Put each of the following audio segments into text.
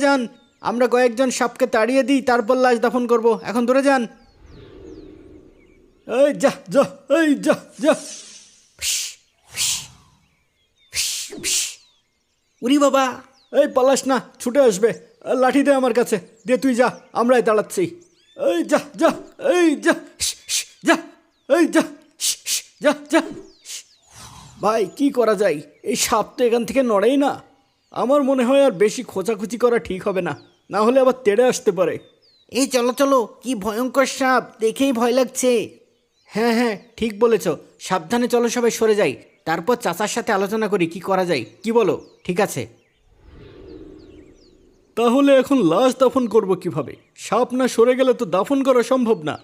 যান, আমরা কয়েকজন সাপকে তাড়িয়ে দিই, তারপর লাশ দাফন করব। এখন দূরে যান। এই যা যা, এই যা যা। উরি বাবা, এই পালাস না, ছুটে আসবে। লাঠি দে আমার কাছে, দে তুই যা, আমরাই দাঁড়াচ্ছি। এই যা যা, এই যা যা, এই যা যা যা। ভাই কি করা যায়, এই সাপ তো এখান থেকে নড়েই না। আমার মনে হয় আর বেশি খোঁচাখুচি করা ঠিক হবে না, না হলে আবার তেড়ে আসতে পারে। এই চলো চলো, কি ভয়ঙ্কর সাপ, দেখেই ভয় লাগছে। হ্যাঁ হ্যাঁ ঠিক বলেছ, সাবধানে চলো, সবাই সরে যাই, তারপর চাচার সাথে আলোচনা করি কি করা যায়। কি বলো? ঠিক আছে। তাহলে এখন লাশ দাফন করব কিভাবে? সাপ না সরে গেলে তো দাফন করা সম্ভব না।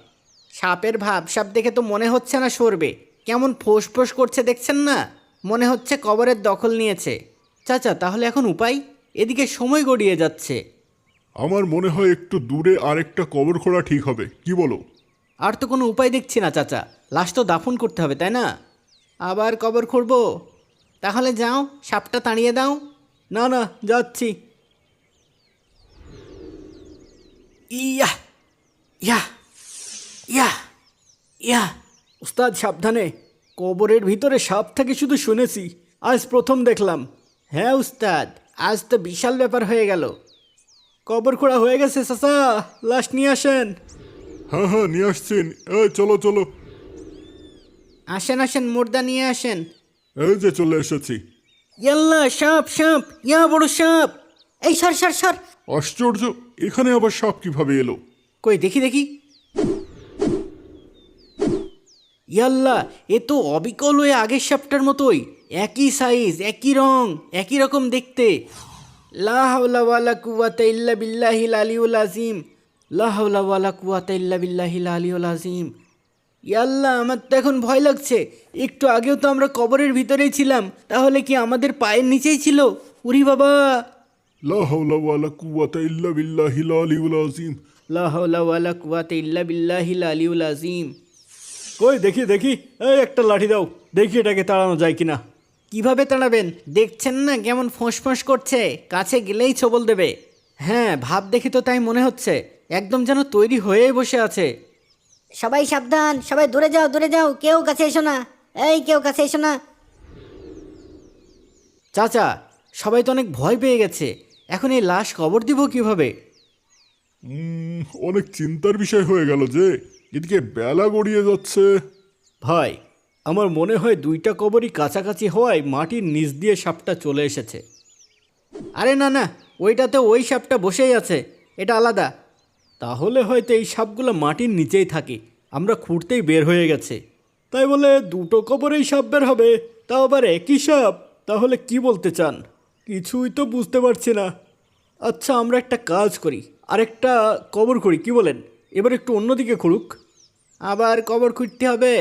সাপের ভাব সাপ দেখে তো মনে হচ্ছে না সরবে, কেমন ফোঁস করছে দেখছেন না, মনে হচ্ছে কবরের দখল নিয়েছে। চাচা তাহলে এখন উপায়? এদিকে সময় গড়িয়ে যাচ্ছে। আমার মনে হয় একটু দূরে আরেকটা কবর খোঁড়া ঠিক হবে, কি বলো? আর তো কোনো উপায় দেখছি না চাচা, লাশ তো দাফন করতে হবে তাই না? আবার কবর খুঁড়ব? তাহলে যাও, সাপটা তাড়িয়ে দাও। না না, যাচ্ছি। ইয়া ইয়া ইয়া ইয়া। উস্তাদ সাবধানে, কবরের ভিতরে সাপ থাকে শুধু শুনেছি, আজ প্রথম দেখলাম। হ্যাঁ উস্তাদ, আজ তো বিশাল ব্যাপার হয়ে গেল। কবর খোঁড়া হয়ে গেছে চাচা, লাশ নিয়ে আসেন। হ্যাঁ হ্যাঁ নিয়ে আসছেন, এই চলো চলো। আসেন আসেন, মুর্দা নিয়ে আসেন। এই যে চলে এসেছি। ইয়াল্লা, সাপ সাপ, ইয়া বড় সাপ। এই সর সর সর। আশ্চর্য, এখানে আবার সাপ কিভাবে এলো? কই দেখি দেখি। ইয়াল্লা, এ তো অবিকল হয়ে আগের সাপটার মতোই, একই সাইজ, একই রং, একই রকম দেখতে। লা হাওলা ওয়ালা কুওয়াতা ইল্লা বিল্লাহিল আলিউল আযীম, লা হাওলা ওয়ালা কুওয়াতা ইল্লা বিল্লাহিল আলিউল আযীম। ইয়াল্লা, আমার তো এখন ভয় লাগছে। একটু আগেও তো আমরা কবরের ভিতরেই ছিলাম, তাহলে কি আমাদের পায়ের নিচেই ছিল? উরি বাবা। লা হাওলা ওয়ালা কুওয়াতা ইল্লা বিল্লাহিল আলিউল আযীম। লা হাওলা ওয়ালা কুওয়াতা ইল্লা বিল্লাহিল আলিউল আযীম। কই দেখি দেখি, এই একটা লাঠি দাও, দেখি এটাকে তাড়ানো যায় কিনা। কিভাবে তাড়াবেন? দেখছেন না কেমন ফোঁস করছে, কাছে গেলেই ছবল দেবে। হ্যাঁ, ভাব দেখি তো তাই মনে হচ্ছে, একদম যেন তৈরি হয়েই বসে আছে। সবাই সাবধান, সবাই দূরে যাও দূরে যাও, কেউ কাছে এসো না, এই কেউ কাছে এসো না। চাচা, সবাই তো অনেক ভয় পেয়ে গেছে, এখন এই লাশ কবর দিব কিভাবে? অনেক চিন্তার বিষয় হয়ে গেল যে, এদিকে বেলা গড়িয়ে যাচ্ছে। ভাই, আমার মনে হয় দুইটা কবরই কাছাকাছি হওয়ায় মাটির নিচ দিয়ে সাপটা চলে এসেছে। আরে না না, ওইটাতে ওই সাপটা বসেই আছে, এটা আলাদা। তাহলে হয়তো এই সাপগুলো মাটির নিচেই থাকে, আমরা খুঁড়তেই বের হয়ে গেছে। তাই বলে দুটো কবরেই সাপ বের হবে, তাও আবার একই সাপ? তাহলে কি বলতে চান? কিছুই তো বুঝতে পারছি না। আচ্ছা, আমরা একটা কাজ করি, আরেকটা কবর করি, কি বলেন? এবার একটু অন্যদিকে খুঁড়ুক। আবার কবর খুঁড়তে হবে?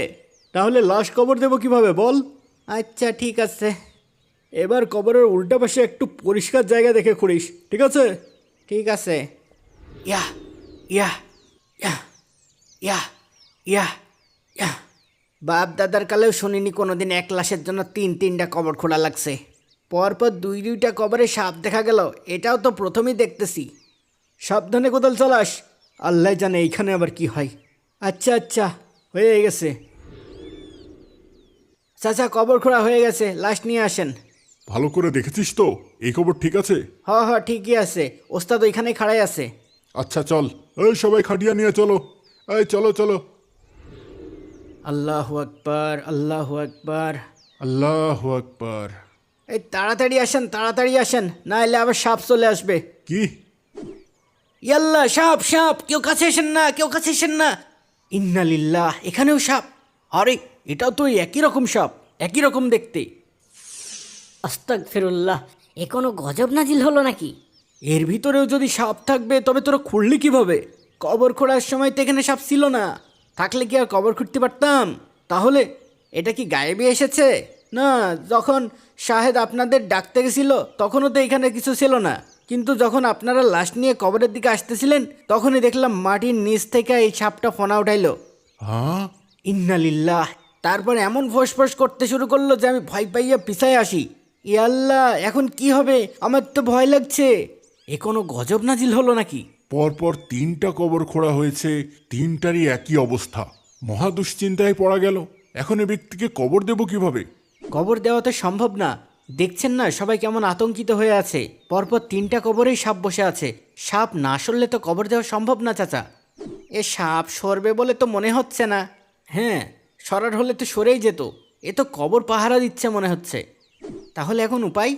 তাহলে লাশ কবর দেবো কিভাবে বল? আচ্ছা ঠিক আছে, এবার কবরের উল্টা পাশে একটু পরিষ্কার জায়গা দেখে খুঁড়িস, ঠিক আছে? ঠিক আছে। ইয়া ইয়া ইয়া ইয়া ইয়া ইয়া। বাপ দাদার কালেও শুনিনি কোনোদিন এক লাশের জন্য তিনটা কবর খোঁড়া লাগছে। পরপর দুইটা কবরে সাপ দেখা গেল, এটাও তো প্রথমেই দেখতেছি। সাবধানে কোদাল চালাস, আল্লাহ জানে এইখানে আবার কি হয়। আচ্ছা আচ্ছা, হয়ে গেছে। চাচা, কবর খোঁড়া হয়ে গেছে, লাশ নিয়ে আসেন। ভালো করে দেখেছিস তো, এই খবর ঠিক আছে? হ হ ঠিকই আছে, ওস্তাদ ওইখানেই খাড়াই আছে। আচ্ছা চল, এই সবাই খাটিয়া নিয়ে চলো, এই চলো চলো। আল্লাহু আকবার, আল্লাহু আকবার। আল্লাহু আকবার। এই তাড়াতাড়ি আসেন, তাড়াতাড়ি আসেন, না এলে আবার সাপ চলে আসবে। কি? ইয়াল্লা, সাপ সাপ, কেউ কাছে এসেন না, কেউ কাছে এসেন না। ইন্নালিল্লাহ, এখানেও সাপ। আরে, এটাও তো ওই একই রকম সাপ, একই রকম দেখতে। আস্তাগফিরুল্লাহ, এ কোনো গজব নাজিল হলো নাকি? এর ভিতরেও যদি সাপ থাকবে তবে তোরা খুঁড়লি কিভাবে? কবর খোঁড়ার সময় তো এখানে সাপ ছিল না, থাকলে কি আর কবর খুঁড়তে পারতাম? তাহলে এটা কি গায়েবে এসেছে? না, যখন শাহেদ আপনাদের ডাকতে গেছিল তখনও তো এখানে কিছু ছিল না, কিন্তু যখন আপনারা লাশ নিয়ে কবরের দিকে আসতেছিলেন তখনই দেখলাম মাটির নিচ থেকে এই সাপটা ফনা উঠাইলো। হ্যাঁ? ইন্নালিল্লাহ। তারপর এমন ফোঁস করতে শুরু করলো যে আমি ভয় পাইয়া পিছায় আসি। ইয়াল্লাহ, এখন কি হবে? আমার তো ভয় লাগছে। এ কোনো গজব নাজিল হলো নাকি? পরপর 3টা কবর খোঁড়া হয়েছে, 3টারই একই অবস্থা। মহা দুশ্চিন্তায় পড়া গেল। এখন এ ব্যক্তিকে কবর দেব কিভাবে? কবর দেওয়া তো সম্ভব না। দেখছেন না সবাই কেমন আতঙ্কিত হয়ে আছে। পরপর 3টা কবরেই সাপ বসে আছে। সাপ না সরলে তো কবর দেওয়া সম্ভব না চাচা। এ সাপ সরবে বলে তো মনে হচ্ছে না। হ্যাঁ, সরার হলে তো সরেই যেত। এ তো কবর পাহারা দিচ্ছে মনে হচ্ছে। তাহলে এখন উপায়?